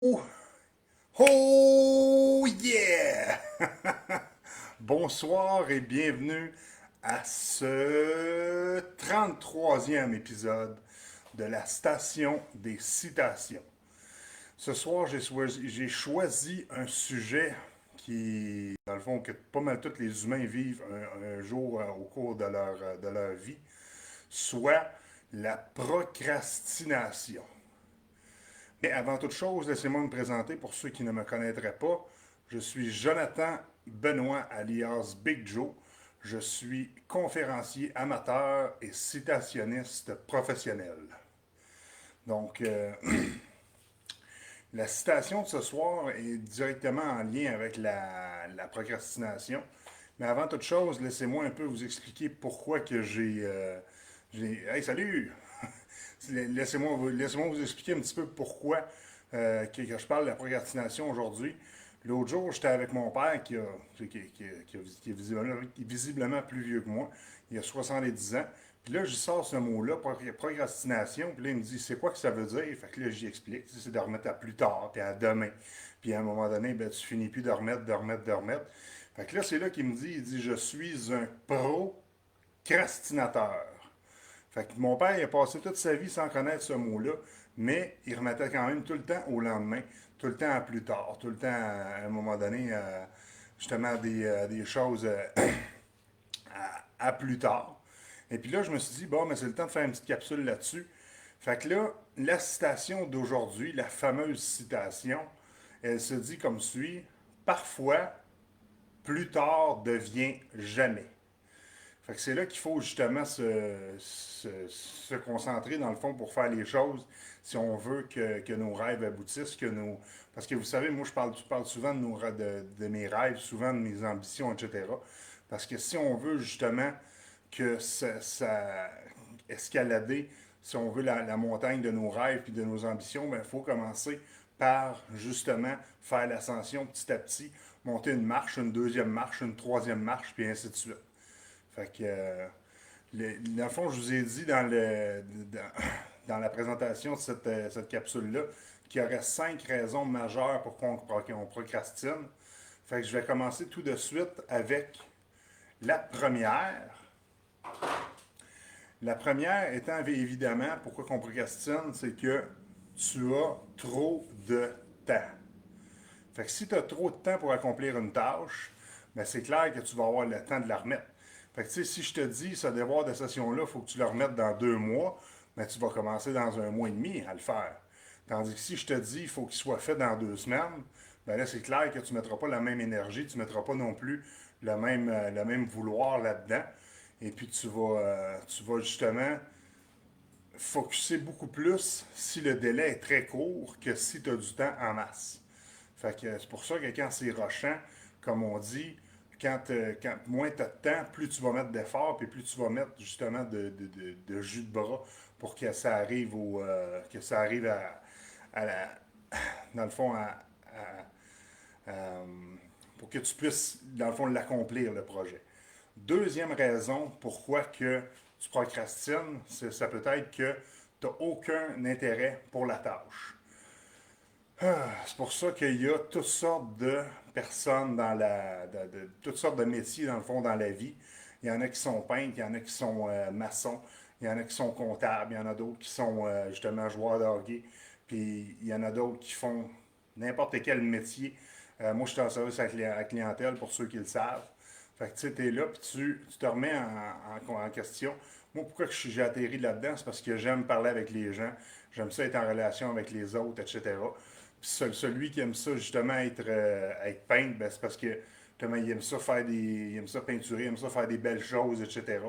Oh, oh yeah! Bonsoir et bienvenue à ce 33e épisode de la Station des Citations. Ce soir, j'ai choisi un sujet qui, dans le fond, que pas mal tous les humains vivent un jour au cours de leur vie, soit la procrastination. Mais avant toute chose, laissez-moi me présenter pour ceux qui ne me connaîtraient pas. Je suis Jonathan Benoît alias Big Joe. Je suis conférencier amateur et citationniste professionnel. Donc, la citation de ce soir est directement en lien avec la procrastination. Mais avant toute chose, laissez-moi un peu vous expliquer pourquoi que Hey, salut! Laissez-moi vous expliquer un petit peu pourquoi que je parle de la procrastination aujourd'hui. L'autre jour, j'étais avec mon père qui est visiblement plus vieux que moi. Il a 70 ans. Puis là, je sors ce mot-là, procrastination. Puis là, il me dit, c'est quoi que ça veut dire? Fait que là, j'y explique. C'est de remettre à plus tard, puis à demain. Puis à un moment donné, ben, tu finis plus de remettre, de remettre, de remettre. Fait que là, c'est là qu'il me dit, il dit, je suis un procrastinateur. Fait que mon père, il a passé toute sa vie sans connaître ce mot-là, mais il remettait quand même tout le temps au lendemain, tout le temps à plus tard, tout le temps à un moment donné, justement des choses à plus tard. Et puis là, je me suis dit, bon, mais c'est le temps de faire une petite capsule là-dessus. Fait que là, la citation d'aujourd'hui, la fameuse citation, elle se dit comme suit: parfois, plus tard devient jamais. Fait que c'est là qu'il faut justement se concentrer dans le fond pour faire les choses si on veut que nos rêves aboutissent, parce que vous savez, moi je parle souvent de mes rêves, souvent de mes ambitions, etc. Parce que si on veut justement que ça escalader, si on veut la montagne de nos rêves et de nos ambitions, il faut commencer par justement faire l'ascension petit à petit, monter une marche, une deuxième marche, une troisième marche, puis ainsi de suite. Fait que, dans le fond, je vous ai dit dans la présentation de cette capsule-là qu'il y aurait 5 raisons majeures pour qu'on procrastine. Fait que je vais commencer tout de suite avec la première. La première étant évidemment pourquoi qu'on procrastine, c'est que tu as trop de temps. Fait que si tu as trop de temps pour accomplir une tâche, ben c'est clair que tu vas avoir le temps de la remettre. Fait que tu sais, si je te dis ce devoir de session-là, il faut que tu le remettes dans 2 mois, ben tu vas commencer dans un mois et demi à le faire. Tandis que si je te dis il faut qu'il soit fait dans 2 semaines, ben là c'est clair que tu ne mettras pas la même énergie, tu ne mettras pas non plus le même vouloir là-dedans. Et puis tu vas justement focuser beaucoup plus si le délai est très court que si tu as du temps en masse. Fait que c'est pour ça que quand c'est rushant, comme on dit, quand moins tu as de temps, plus tu vas mettre d'efforts, puis plus tu vas mettre justement de jus de bras pour que ça arrive que ça arrive à la, dans le fond, à- pour que tu puisses, dans le fond, l'accomplir, le projet. Deuxième raison pourquoi que tu procrastines, ça peut être que tu n'as aucun intérêt pour la tâche. C'est pour ça qu'il y a toutes sortes de personnes toutes sortes de métiers dans le fond dans la vie. Il y en a qui sont peintres, il y en a qui sont maçons, il y en a qui sont comptables, il y en a d'autres qui sont justement joueurs de hockey, puis il y en a d'autres qui font n'importe quel métier. Moi, je suis en service à la clientèle pour ceux qui le savent. Fait que tu sais, es là, puis tu te remets en question. Moi, pourquoi j'ai atterri là-dedans? C'est parce que j'aime parler avec les gens, j'aime ça être en relation avec les autres, etc. Puis celui qui aime ça, justement, être peintre, ben, c'est parce que justement, il aime ça il aime ça peinturer, il aime ça faire des belles choses, etc.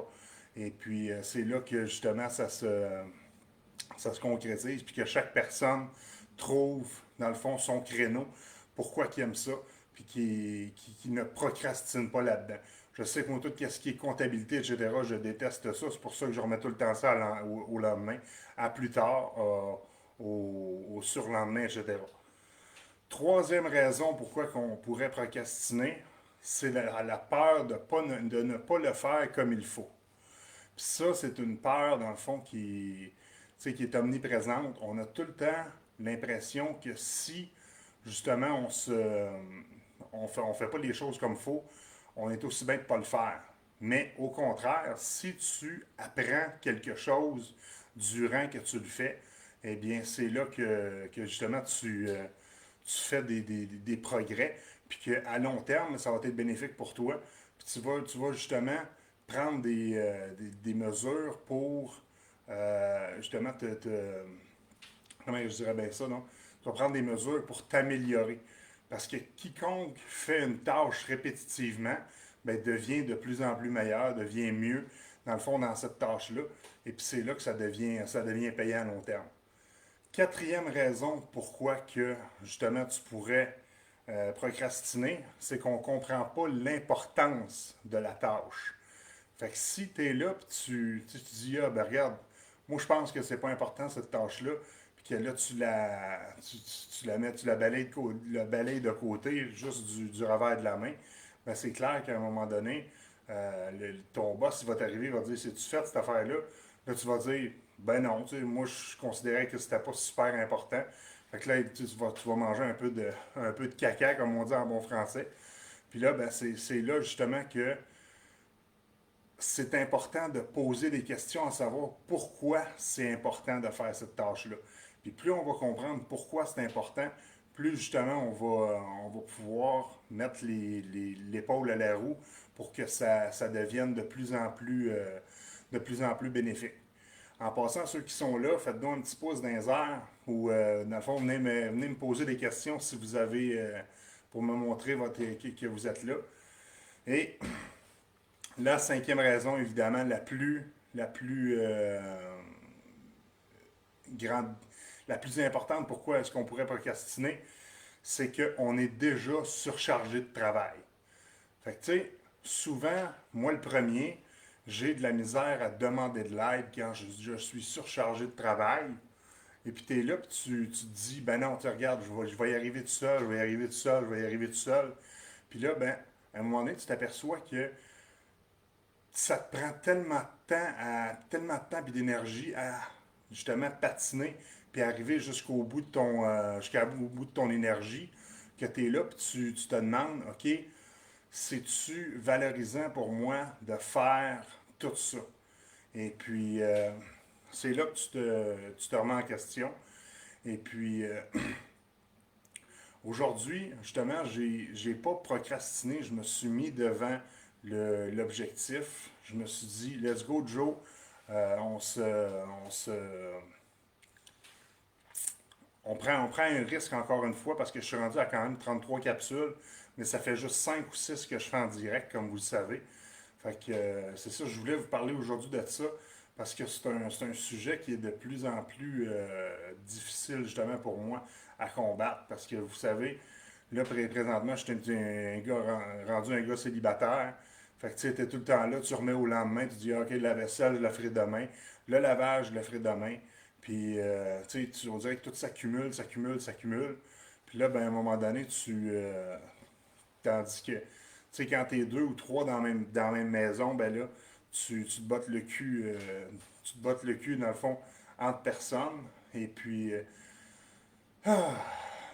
Et puis, c'est là que justement, ça se concrétise, puis que chaque personne trouve, dans le fond, son créneau, pourquoi qu'il aime ça, puis qu'il ne procrastine pas là-dedans. Je sais que moi, tout ce qui est comptabilité, etc., je déteste ça. C'est pour ça que je remets tout le temps ça au lendemain, à plus tard, au surlendemain, etc. Troisième raison pourquoi on pourrait procrastiner, c'est la peur de ne pas le faire comme il faut. Puis ça, c'est une peur, dans le fond, qui est omniprésente. On a tout le temps l'impression que si justement, on fait pas les choses comme il faut, on est aussi bien de ne pas le faire. Mais au contraire, si tu apprends quelque chose durant que tu le fais, eh bien, c'est là que justement tu fais des progrès, puis qu'à long terme, ça va être bénéfique pour toi. Puis tu vas justement prendre des mesures pour justement comment je dirais bien ça, non? Tu vas prendre des mesures pour t'améliorer. Parce que quiconque fait une tâche répétitivement, ben, devient de plus en plus meilleur, devient mieux, dans le fond, dans cette tâche-là. Et puis c'est là que ça devient payant à long terme. Quatrième raison pourquoi que justement tu pourrais procrastiner, c'est qu'on ne comprend pas l'importance de la tâche. Fait que si tu es là, puis tu dis, ah ben regarde, moi je pense que c'est pas important cette tâche-là, puis que là tu la mets, tu la balayes de côté, juste du revers de la main, ben c'est clair qu'à un moment donné, ton boss il va t'arriver, il va te dire, c'est-tu fait cette affaire-là? Là tu vas dire, ben non, tu sais, moi je considérais que c'était pas super important. Fait que là, tu vas manger un peu de caca, comme on dit en bon français. Puis là, ben, c'est là justement que c'est important de poser des questions à savoir pourquoi c'est important de faire cette tâche-là. Puis plus on va comprendre pourquoi c'est important, plus justement on va pouvoir mettre l'épaule à la roue pour que ça devienne de plus en plus bénéfique. En passant, ceux qui sont là, faites-donc un petit pouce dans les airs ou, dans le fond, venez me poser des questions si vous avez, pour me montrer que vous êtes là. Et la cinquième raison, évidemment, la plus grande, la plus importante, pourquoi est-ce qu'on pourrait procrastiner, c'est qu'on est déjà surchargé de travail. Fait que, tu sais, souvent, moi le premier, j'ai de la misère à demander de l'aide quand je suis surchargé de travail. Et puis tu es là, puis tu te dis, ben non, tu regardes, je vais y arriver tout seul, je vais y arriver tout seul, je vais y arriver tout seul. Puis là, ben, à un moment donné, tu t'aperçois que ça te prend tellement de temps et d'énergie à justement patiner puis arriver jusqu'au bout de ton énergie que tu es là puis tu te demandes, OK, c'est-tu valorisant pour moi de faire tout ça? Et puis, c'est là que tu te remets en question. Et puis, aujourd'hui, justement, j'ai pas procrastiné, je me suis mis devant l'objectif. Je me suis dit, let's go, Joe. On se, on se, on prend un risque encore une fois parce que je suis rendu à quand même 33 capsules, mais ça fait juste 5 ou 6 que je fais en direct, comme vous le savez. Fait que c'est ça, je voulais vous parler aujourd'hui de ça parce que c'est un sujet qui est de plus en plus difficile justement pour moi à combattre parce que vous savez, là présentement, je suis un gars rendu un gars célibataire. Fait que tu sais, t'es tout le temps là, tu remets au lendemain, tu dis, OK, la vaisselle, je la ferai demain. Le lavage, je le ferai demain. Puis, tu sais, on dirait que tout s'accumule. Puis là, ben, à un moment donné, tandis que, tu sais, quand t'es deux ou trois dans la même maison, ben là, tu te bottes le cul, dans le fond, entre personnes. Et puis, ah,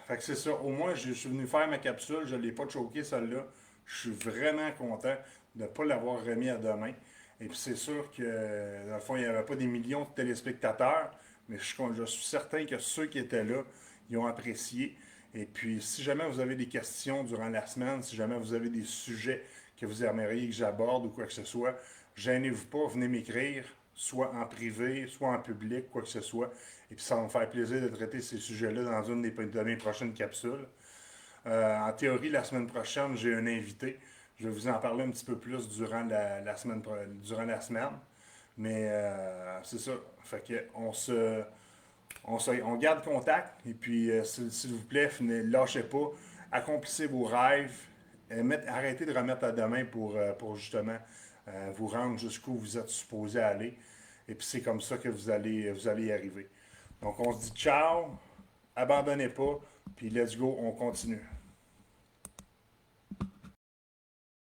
fait que c'est ça. Au moins, je suis venu faire ma capsule, je ne l'ai pas choqué celle-là. Je suis vraiment content de ne pas l'avoir remis à demain. Et puis c'est sûr que, dans le fond, il n'y avait pas des millions de téléspectateurs, mais je suis certain que ceux qui étaient là, ils ont apprécié. Et puis, si jamais vous avez des questions durant la semaine, si jamais vous avez des sujets que vous aimeriez que j'aborde ou quoi que ce soit, gênez-vous pas, venez m'écrire, soit en privé, soit en public, quoi que ce soit. Et puis, ça va me faire plaisir de traiter ces sujets-là dans une de mes prochaines capsules. En théorie, la semaine prochaine, j'ai un invité. Je vais vous en parler un petit peu plus durant la semaine. Mais c'est ça. Fait que on garde contact. Et puis, s'il vous plaît, lâchez pas. Accomplissez vos rêves. Arrêtez de remettre à demain pour justement vous rendre jusqu'où vous êtes supposé aller. Et puis, c'est comme ça que vous allez y arriver. Donc, on se dit ciao. Abandonnez pas. Puis, let's go. On continue.